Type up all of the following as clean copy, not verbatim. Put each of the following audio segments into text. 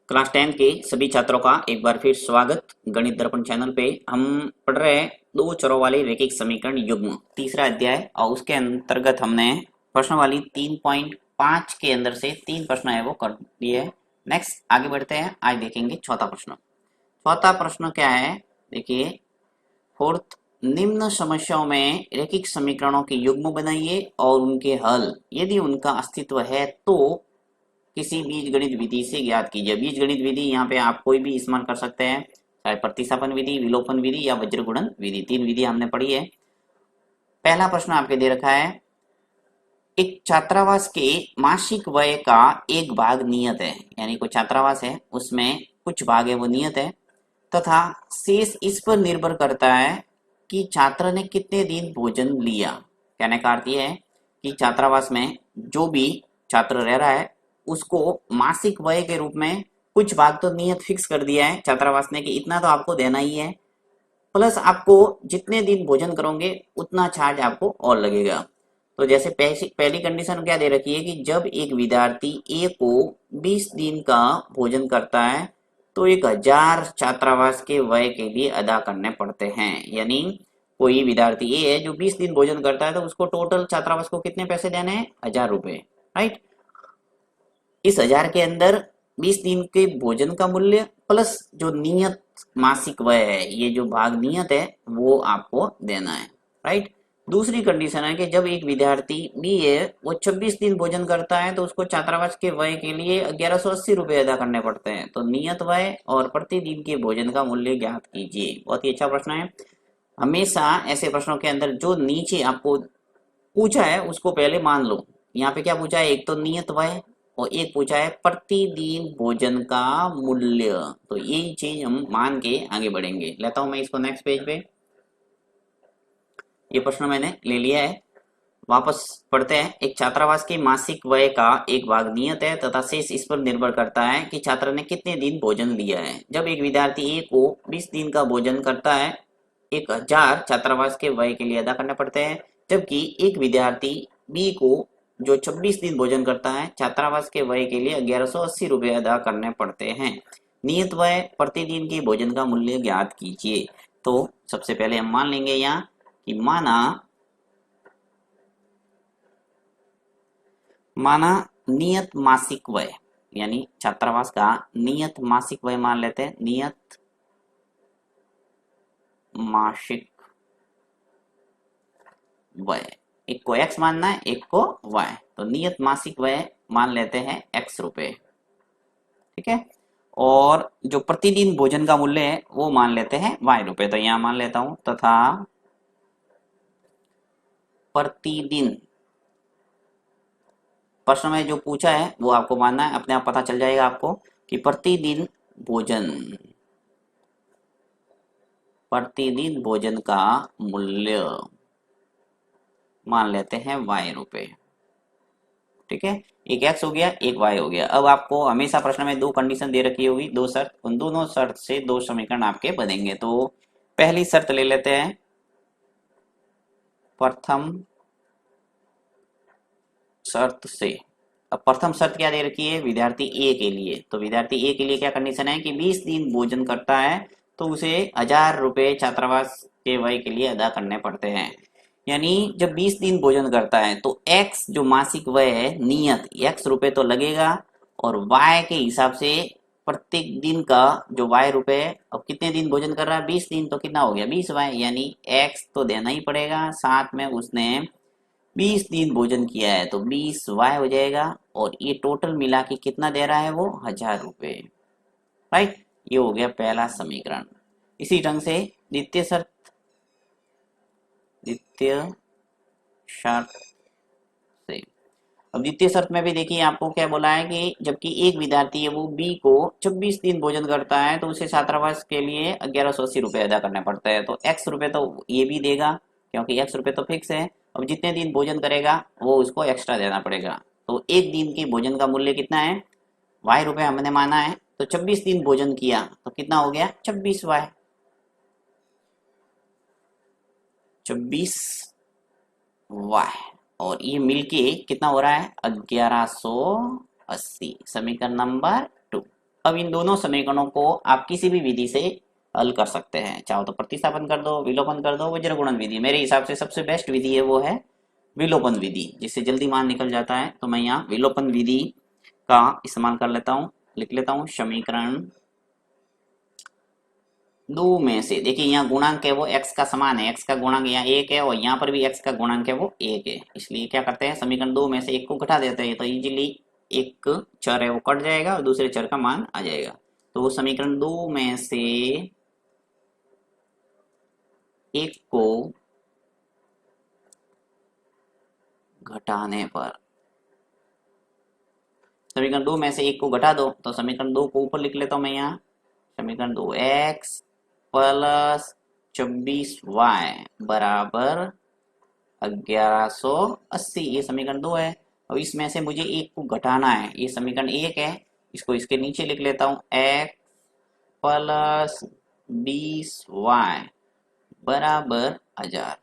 Class 10 के सभी छात्रों का एक बार फिर स्वागत। गणित दर्पण चैनल पे हम पढ़ रहे हैं दो चरों वाले रैखिक समीकरण युग्म तीसरा अध्याय, और उसके अंतर्गत हमने प्रश्नावली 3.5 के अंदर से 3 प्रश्न है वो कर दिए हैं। नेक्स्ट आगे बढ़ते हैं, आज देखेंगे चौथा प्रश्न। चौथा प्रश्न क्या है, देखिए फोर्थ, निम्न समस्याओं में रैखिक समीकरणों के युग्म बनाइए और उनके हल यदि उनका अस्तित्व है तो किसी बीजगणित विधि से ज्ञात कीजिए। बीजगणित विधि यहाँ पे आप कोई भी इस्तेमाल कर सकते हैं, चाहे प्रतिस्थापन विधि, विलोपन विधि या वज्रगुणन विधि। 3 विधि हमने पढ़ी है। पहला प्रश्न आपके दे रखा है, एक छात्रावास के मासिक व्यय का एक भाग नियत है, यानी कोई छात्रावास है उसमें कुछ भाग है वो नियत है, तथा शेष इस पर निर्भर करता है कि छात्र ने कितने दिन भोजन लिया। कहने का अर्थ यह है कि छात्रावास में जो भी छात्र रह रहा है उसको मासिक व्यय के रूप में कुछ भाग तो नियत फिक्स कर दिया है छात्रावास ने कि इतना तो आपको देना ही है, प्लस आपको जितने दिन भोजन करोगे उतना चार्ज आपको और लगेगा। तो जैसे पहली कंडीशन क्या दे रखी है कि जब एक विद्यार्थी ए को 20 दिन का भोजन करता है तो 1000 छात्रावास के व्यय के लिए अदा करने पड़ते हैं। यानी कोई विद्यार्थी ए है जो 20 दिन भोजन करता है तो उसको टोटल छात्रावास को कितने पैसे देने हैं, 1000 रुपए, राइट। इस 1000 के अंदर 20 दिन के भोजन का मूल्य प्लस जो नियत मासिक व्यय है, ये जो भाग नियत है वो आपको देना है, राइट। दूसरी कंडीशन है कि जब एक विद्यार्थी बी है वो 26 दिन भोजन करता है तो उसको छात्रावास के व्यय के लिए 1180 रुपए अदा करने पड़ते हैं। तो नियत व्यय और प्रतिदिन के भोजन का मूल्य ज्ञात कीजिए। बहुत ही अच्छा प्रश्न है। हमेशा ऐसे प्रश्नों के अंदर जो नीचे आपको पूछा है उसको पहले मान लो। यहाँ पे क्या पूछा है, एक तो नियत व्यय और एक पूछा है प्रतिदिन भोजन का मूल्य। तो यही चीज हम मान के आगे बढ़ेंगे। लेता हूं मैं इसको नेक्स्ट पेज पे। ये प्रश्न मैंने ले लिया है, वापस पढ़ते हैं। एक छात्रावास के मासिक व्यय का एक भाग नियत है तथा शेष इस पर निर्भर करता है कि छात्र ने कितने दिन भोजन लिया है। जब एक विद्यार्थी ए को 20 दिन का भोजन करता है 1000 छात्रावास के व्यय के लिए अदा करने पड़ते हैं, जबकि एक विद्यार्थी बी को जो 26 दिन भोजन करता है छात्रावास के व्यय के लिए 1180 रुपए अदा करने पड़ते हैं। नियत व्यय प्रतिदिन के भोजन का मूल्य ज्ञात कीजिए। तो सबसे पहले हम मान लेंगे यहाँ कि माना नियत मासिक व्यय, यानी छात्रावास का नियत मासिक व्यय मान लेते हैं। नियत मासिक व्यय, एक को x मानना है एक को y, तो नियत मासिक व्यय मान लेते हैं x रुपए, ठीक है। और जो प्रतिदिन भोजन का मूल्य है वो मान लेते हैं y रुपए। तो यहां मान लेता हूं, तथा प्रतिदिन प्रश्न में जो पूछा है वो आपको मानना है, अपने आप पता चल जाएगा आपको कि प्रतिदिन भोजन का मूल्य मान लेते हैं y रुपए, ठीक है। एक x हो गया एक y हो गया। अब आपको हमेशा प्रश्न में दो कंडीशन दे रखी होगी, दो शर्त, उन दोनों शर्त से दो समीकरण आपके बनेंगे। तो पहली शर्त ले लेते हैं, प्रथम शर्त से। अब प्रथम शर्त क्या दे रखी है विद्यार्थी ए के लिए, तो विद्यार्थी ए के लिए क्या कंडीशन है कि 20 दिन भोजन करता है तो उसे 1000 रुपए छात्रावास के व्यय के लिए अदा करने पड़ते हैं। यानी जब 20 दिन भोजन करता है तो x जो मासिक व्यय है नियत x रुपए तो लगेगा, और y के हिसाब से प्रत्येक दिन का जो y रुपए, अब कितने दिन भोजन कर रहा है 20 दिन, तो कितना हो गया 20y, यानी x तो देना ही पड़ेगा, साथ में उसने 20 दिन भोजन किया है तो 20y हो जाएगा, और ये टोटल मिला के कितना दे रहा है वो 1000 रुपए, राइट। ये हो गया पहला समीकरण। इसी ढंग से द्वितीय शर्त से, अब द्वितीय शर्त में भी देखिए आपको क्या बोला है कि जबकि एक विद्यार्थी है वो बी को 26 दिन भोजन करता है तो उसे छात्रावास के लिए 1180 रुपए अदा करने पड़ते हैं। तो x रुपए तो ये भी देगा क्योंकि x रुपए तो फिक्स है। अब जितने दिन भोजन करेगा वो उसको एक्स्ट्रा देना पड़ेगा। तो एक दिन के भोजन का मूल्य कितना है, y रुपए हमने माना है, तो 26 दिन भोजन किया तो कितना हो गया 26y, 26y, और ये मिलके कितना हो रहा है 1180, समीकरण नंबर 2, अब इन दोनों समीकरणों को आप किसी भी विधि से हल कर सकते हैं, चाहो तो प्रतिस्थापन कर दो, विलोपन कर दो, वज्र गुणन विधि। मेरे हिसाब से सबसे बेस्ट विधि है वो है विलोपन विधि, जिससे जल्दी मान निकल जाता है। तो मैं यहाँ विलोपन विधि का इस्तेमाल कर लेता हूँ, लिख लेता हूँ समीकरण दो में से। देखिए यहाँ गुणांक है वो x का समान है, x का गुणांक यहाँ 1 है और यहाँ पर भी x का गुणांक है वो 1 है, इसलिए क्या करते हैं समीकरण दो में से एक को घटा देते हैं, तो इजीली एक चर है वो कट जाएगा और दूसरे चर का मान आ जाएगा। तो वो समीकरण दो में से एक को घटाने पर, समीकरण दो में से एक को घटा दो, तो समीकरण दो को ऊपर लिख लेता हूं मैं यहाँ, समीकरण दो x प्लस 24y बराबर 1180, ये समीकरण दो है। अब इसमें से मुझे एक को घटाना है, ये समीकरण एक है, इसको इसके नीचे लिख लेता हूँ, x प्लस 20y बराबर 1000।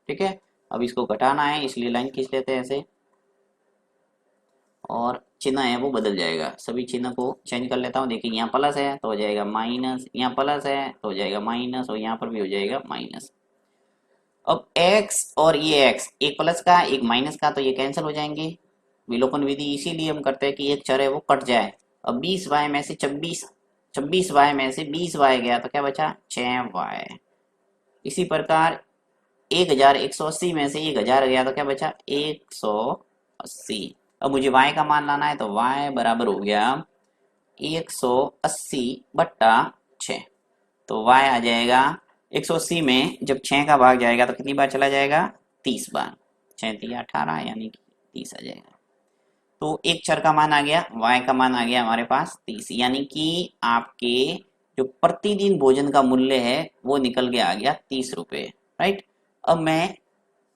ठीक है, अब इसको घटाना है इसलिए लाइन खींच लेते हैं ऐसे, और चिन्ह है वो बदल जाएगा, सभी चिन्ह को चेंज कर लेता हूँ। देखिए यहाँ प्लस है तो हो जाएगा माइनस, यहाँ प्लस है तो हो जाएगा माइनस, और यहाँ पर भी हो जाएगा माइनस। अब x और ये x, एक प्लस का एक माइनस का, तो ये कैंसिल हो जाएंगे। विलोपन विधि इसीलिए हम करते हैं कि एक चर है वो कट जाए। अब 20y में से 26y में से 20y गया तो क्या बचा 6y। इसी प्रकार 1180 में से 1000 गया तो क्या बचा 180। अब मुझे y का मान लाना है, तो y बराबर हो गया 180 बट्टा 6, तो y आ जाएगा 180 में जब 6 का भाग जाएगा तो कितनी बार चला जाएगा 30 बार, 6 तिया 18 यानी कि 30 आ जाएगा। तो एक चर का मान आ गया, y का मान आ गया हमारे पास 30, यानी कि आपके जो प्रतिदिन भोजन का मूल्य है वो निकल के आ गया 30 रुपये, राइट। अब मैं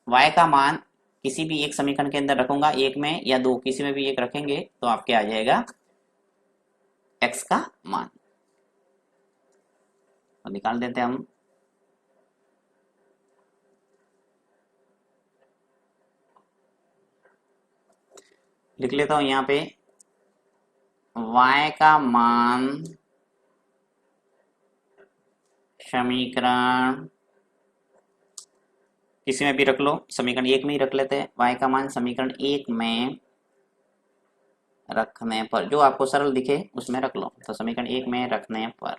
y का मान किसी भी एक समीकरण के अंदर रखूंगा, एक में या दो, किसी में भी एक रखेंगे तो आपके आ जाएगा x का मान। तो निकाल देते हैं हम, लिख लेता हूं यहाँ पे y का मान समीकरण किसी में भी रख लो, समीकरण एक में ही रख लेते हैं। y का मान समीकरण एक में रखने पर, जो आपको सरल दिखे उसमें रख लो, तो समीकरण एक में रखने पर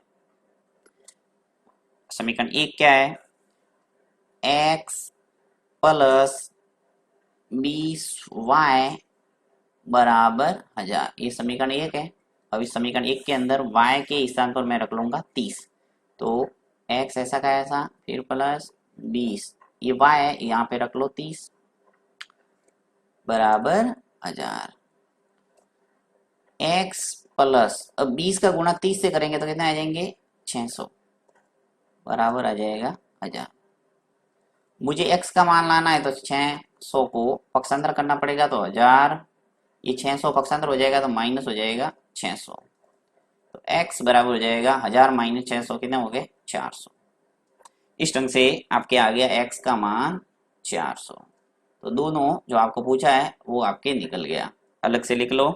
समीकरण एक क्या है, x प्लस 20y बराबर 1000, ये समीकरण एक है। अब इस समीकरण एक के अंदर y के स्थान पर मैं रख लूंगा 30, तो x ऐसा का ऐसा, फिर प्लस 20, ये y है यहाँ पे रख लो 30 बराबर 1000। x प्लस, अब 20 का गुणा 30 से करेंगे तो कितना आ जाएंगे 600 बराबर आ जाएगा 1000। मुझे x का मान लाना है तो 600 को पक्षांतर करना पड़ेगा, तो 1000, ये 600 पक्षांतर हो जाएगा तो माइनस हो जाएगा 600, तो x बराबर हो जाएगा 1000 माइनस 600 कितने हो गए 400। इस ढंग से आपके आ गया x का मान 400। तो दोनों जो आपको पूछा है वो आपके निकल गया। अलग से लिख लो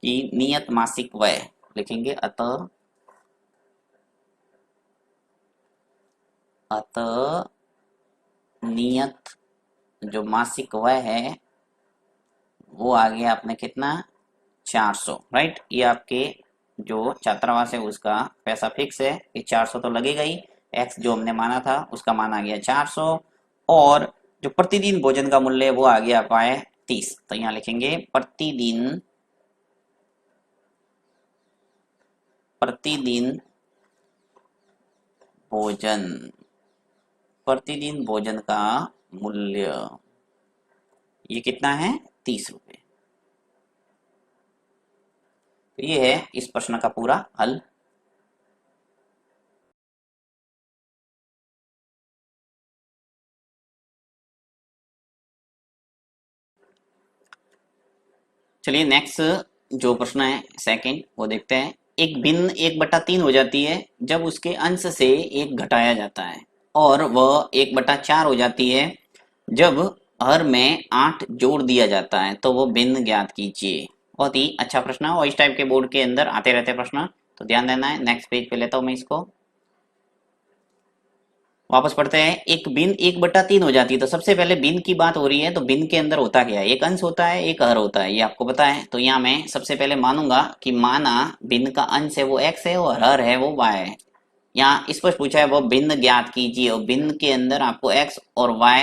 कि नियत मासिक व्यय लिखेंगे, अतः नियत जो मासिक व्यय है वो आ गया अपने कितना 400, राइट। ये आपके जो छात्रावास है उसका पैसा फिक्स है कि 400 तो लगेगा ही, x जो हमने माना था उसका मान आ गया 400, और जो प्रतिदिन भोजन का मूल्य वो आ गया पाए 30। तो यहाँ लिखेंगे प्रतिदिन भोजन का मूल्य ये कितना है 30 रुपए। तो ये है इस प्रश्न का पूरा हल। चलिए नेक्स्ट जो प्रश्न है सेकंड वो देखते हैं। एक भिन्न 1/3 हो जाती है जब उसके अंश से एक घटाया जाता है, और वह 1/4 हो जाती है जब हर में 8 जोड़ दिया जाता है, तो वो भिन्न ज्ञात कीजिए। बहुत ही अच्छा प्रश्न है और इस टाइप के बोर्ड के अंदर आते रहते हैं प्रश्न, तो ध्यान देना है। नेक्स्ट पेज पे लेता हूं मैं इसको, वापस पढ़ते हैं। एक भिन्न 1/3 हो जाती है, तो सबसे पहले भिन्न की बात हो रही है, तो भिन्न के अंदर होता क्या है, एक अंश होता है एक हर होता है, ये आपको पता है। तो यहाँ मैं सबसे पहले मानूंगा कि माना भिन्न का अंश है वो x है और हर है वो y है। यहाँ स्पष्ट पूछा है वो भिन्न ज्ञात कीजिए, और भिन्न के अंदर आपको x और y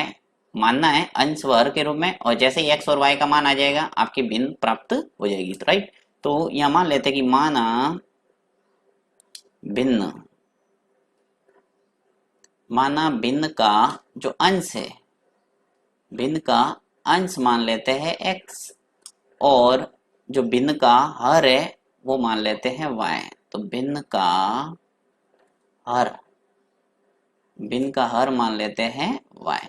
मानना है अंश व हर के रूप में, और जैसे ही x और y का मान आ जाएगा आपकी भिन्न प्राप्त हो जाएगी, तो राइट। तो यहाँ मान लेते हैं कि माना भिन्न, माना भिन्न का जो अंश है, भिन्न का अंश मान लेते हैं x, और जो भिन्न का हर है वो मान लेते हैं y। तो भिन्न का हर, भिन्न का हर मान लेते हैं y।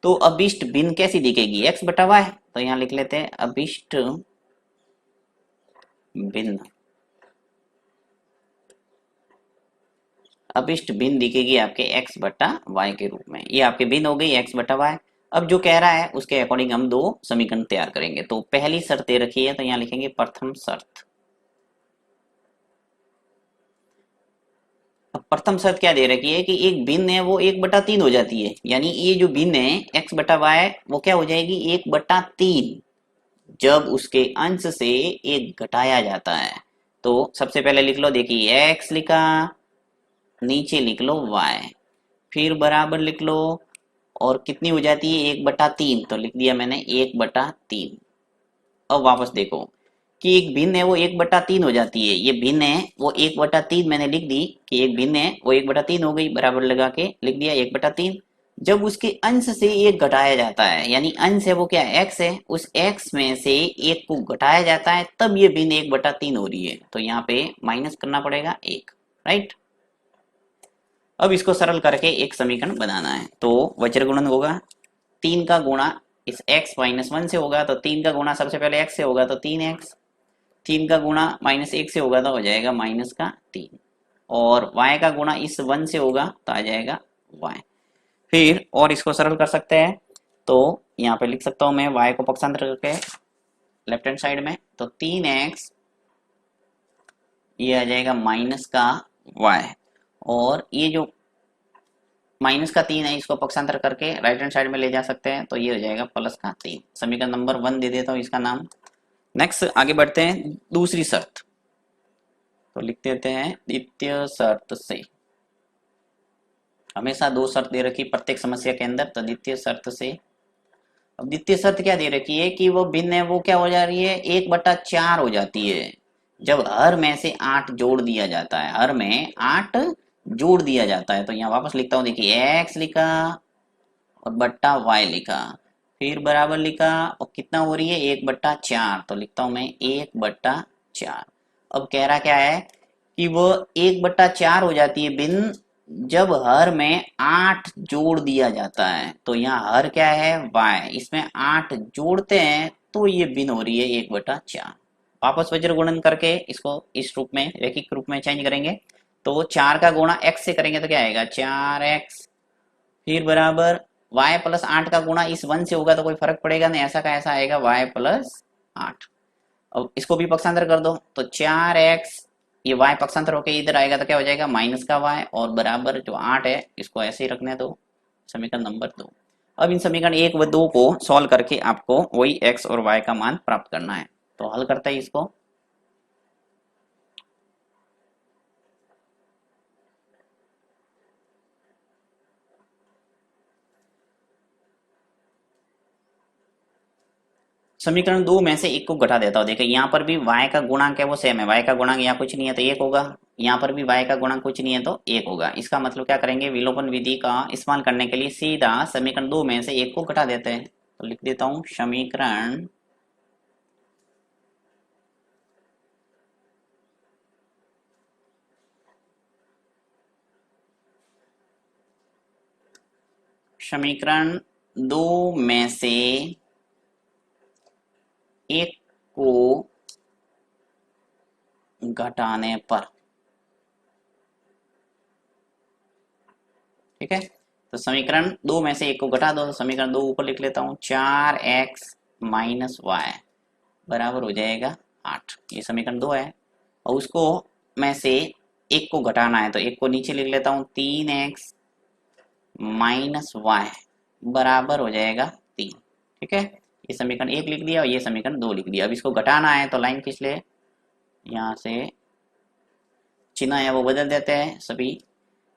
तो अभिष्ट भिन्न कैसी दिखेगी, x बटा y। तो यहाँ लिख लेते हैं अभिष्ट भिन्न, अभिष्ट भिन्न दिखेगी आपके x बटा y के रूप में। ये आपके भिन्न हो गई x बटा y। अब जो कह रहा है उसके अकॉर्डिंग हम दो समीकरण तैयार करेंगे। तो पहली शर्त दे रखी है, तो यहाँ लिखेंगे प्रथम शर्त। अब प्रथम शर्त क्या दे रखी है कि एक भिन्न है वो 1/3 हो जाती है, यानी ये जो भिन्न है x बटा y वो क्या हो जाएगी 1/3 जब उसके अंश से एक घटाया जाता है। तो सबसे पहले लिख लो, देखिए x लिखा, नीचे लिख लो y, फिर बराबर लिख लो, और कितनी हो जाती है 1/3, तो लिख दिया मैंने 1/3। अब वापस देखो कि एक भिन्न है वो 1/3 हो जाती है, ये भिन्न है वो 1/3 मैंने लिख दी कि एक भिन्न है वो 1/3 हो गई, बराबर लगा के लिख दिया 1/3। जब उसके अंश से एक घटाया जाता है, यानी अंश है वो क्या है x है, उस x में से एक को घटाया जाता है, तब ये भिन्न 1/3 हो रही है। तो यहाँ पे माइनस करना पड़ेगा 1, राइट। अब इसको सरल करके एक समीकरण बनाना है। तो वज्र गुणन होगा, 3 का गुणा इस x माइनस 1 से होगा, तो 3 का गुणा सबसे पहले x से होगा तो 3x, 3 का गुणा -1 से होगा तो हो जाएगा -3, और y का गुणा इस 1 से होगा तो आ जाएगा y। फिर और इसको सरल कर सकते हैं, तो यहाँ पे लिख सकता हूँ मैं y को पक्षांतर करके लेफ्ट हैंड साइड में, तो 3x ये आ जाएगा माइनस का y, और ये जो माइनस का 3 है इसको पक्षांतर करके राइट हैंड साइड में ले जा सकते हैं, तो ये हो जाएगा प्लस का 3। समीकरण नंबर 1 दे देता हूँ इसका नाम। नेक्स्ट आगे बढ़ते हैं, दूसरी शर्त, तो लिख देते हैं द्वितीय शर्त से। हमेशा दो शर्त दे रखी प्रत्येक समस्या के अंदर, तो द्वितीय शर्त से। अब द्वितीय शर्त क्या दे रखी है कि वो भिन्न है वो क्या हो जा रही है 1/4 हो जाती है जब हर में से 8 जोड़ दिया जाता है, हर में 8 जोड़ दिया जाता है। तो यहाँ वापस लिखता हूँ, देखिए x लिखा और बट्टा y लिखा, फिर बराबर लिखा, और कितना हो रही है 1/4, तो लिखता हूँ मैं 1/4। अब कह रहा क्या है कि वो 1/4 हो जाती है भिन्न जब हर में 8 जोड़ दिया जाता है। तो यहाँ हर क्या है y, इसमें 8 जोड़ते हैं तो ये भिन्न हो रही है 1/4। वापस वज्र गुणन करके इसको इस रूप में रैखिक रूप में चेंज करेंगे, तो 4 का गुणा x से करेंगे तो क्या आएगा 4x, फिर बराबर y प्लस 8 का गुणा इस 1 से होगा तो कोई फर्क पड़ेगा नहीं, ऐसा का ऐसा आएगा y प्लस 8। अब इसको भी पक्षांतर कर दो, तो 4x ये y पक्षांतर होके इधर आएगा तो क्या हो जाएगा माइनस का y, और बराबर जो 8 है इसको ऐसे ही रखने दो, समीकरण नंबर 2। अब इन समीकरण 1 व 2 को सॉल्व करके आपको वही x और y का मान प्राप्त करना है। तो हल करते हैं इसको। समीकरण 2 में से एक को घटा देता हूँ। देखिए यहाँ पर भी y का गुणांक है वो सेम है, y का गुणांक यहाँ कुछ नहीं है तो 1 होगा, यहाँ पर भी y का गुणांक कुछ नहीं है तो 1 होगा। इसका मतलब क्या करेंगे, विलोपन विधि का इस्तेमाल करने के लिए सीधा समीकरण 2 में से एक को घटा देते हैं। तो लिख देता हूँ समीकरण समीकरण 2 में से एक को घटाने पर, ठीक है। तो समीकरण 2 में से एक को घटा दो, तो समीकरण 2 ऊपर लिख लेता हूँ 4x माइनस y बराबर हो जाएगा 8, ये समीकरण 2 है। और उसको में से एक को घटाना है तो एक को नीचे लिख लेता हूँ, 3x माइनस वाई बराबर हो जाएगा 3। ठीक है, ये समीकरण 1 लिख दिया और ये समीकरण 2 लिख दिया। अब इसको घटाना है तो लाइन खींच ले, यहाँ से चिन्ह है वो बदल देते हैं सभी।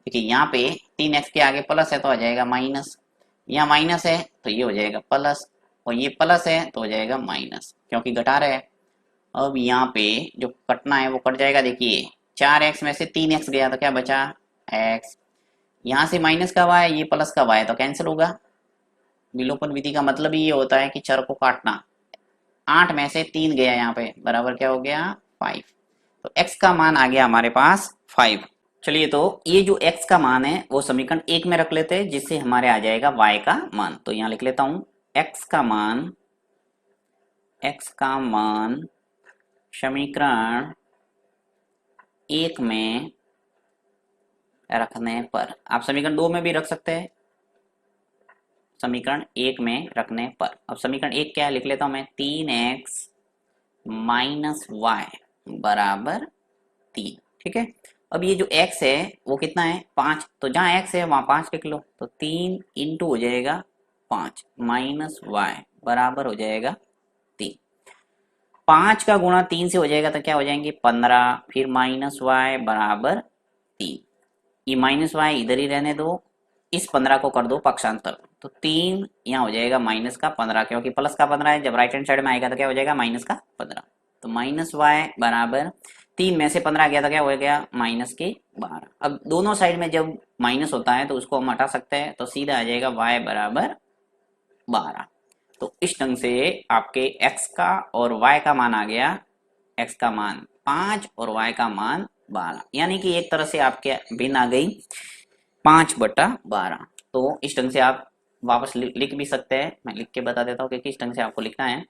देखिए यहाँ पे 3x के आगे प्लस है तो आ जाएगा माइनस, यहाँ माइनस है तो ये हो जाएगा प्लस, और ये प्लस है तो हो जाएगा माइनस, क्योंकि घटा रहे हैं। अब यहाँ पे जो कटना है वो कट जाएगा। देखिए 4x में से 3x गया तो क्या बचा, x। यहाँ से माइनस का y, ये प्लस का y, तो कैंसिल होगा। विलोपन विधि का मतलब ही ये होता है कि चर को काटना। 8 में से 3 गया यहाँ पे, बराबर क्या हो गया, 5। तो x का मान आ गया हमारे पास 5। चलिए, तो ये जो x का मान है वो समीकरण 1 में रख लेते हैं, जिससे हमारे आ जाएगा y का मान। तो यहाँ लिख लेता हूँ x का मान समीकरण 1 में रखने पर, आप समीकरण 2 में भी रख सकते हैं, समीकरण 1 में रखने पर। अब समीकरण 1 क्या है लिख लेता हूं मैं, 3x माइनस वाई बराबर 3। ठीक है, अब ये जो x है वो कितना है, 5, तो जहां x है वहां 5 लिख लो। तो 3 इंटू हो जाएगा 5 माइनस वाई बराबर हो जाएगा 3। 5 का गुणा 3 से हो जाएगा तो क्या हो जाएंगे 15, फिर माइनस वाई बराबर 3। ये माइनस वाई इधर ही रहने दो, इस 15 को कर दो पक्षांतर, तो 3 यहाँ हो जाएगा माइनस का 15, क्योंकि प्लस का 15 है, जब राइट हैंड साइड में आएगा तो क्या हो जाएगा माइनस का 15। तो माइनस वाई बराबर 3 में से 15 गया तो क्या हो गया माइनस के 12। अब दोनों साइड में जब माइनस होता है तो उसको हम हटा सकते हैं, तो सीधा आ जाएगा वाई बराबर 12। तो इस ढंग से आपके x का और y का मान आ गया, x का मान 5 और y का मान 12, यानी कि एक तरह से आपके भिन्न आ गई 5/12। तो इस ढंग से आप वापस लिख भी सकते हैं, मैं लिख के बता देता हूँ कि किस ढंग से आपको लिखना है।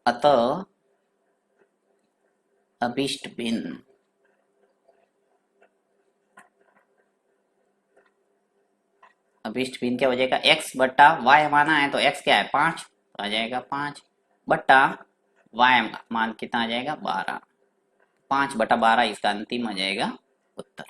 अतः अभिष्ट भिन्न क्या हो जाएगा, x बट्टा y माना है तो x क्या है 5, तो आ जाएगा 5 बट्टा y मान कितना आ जाएगा 12, 5/12 इसका अंतिम आ जाएगा उत्तर।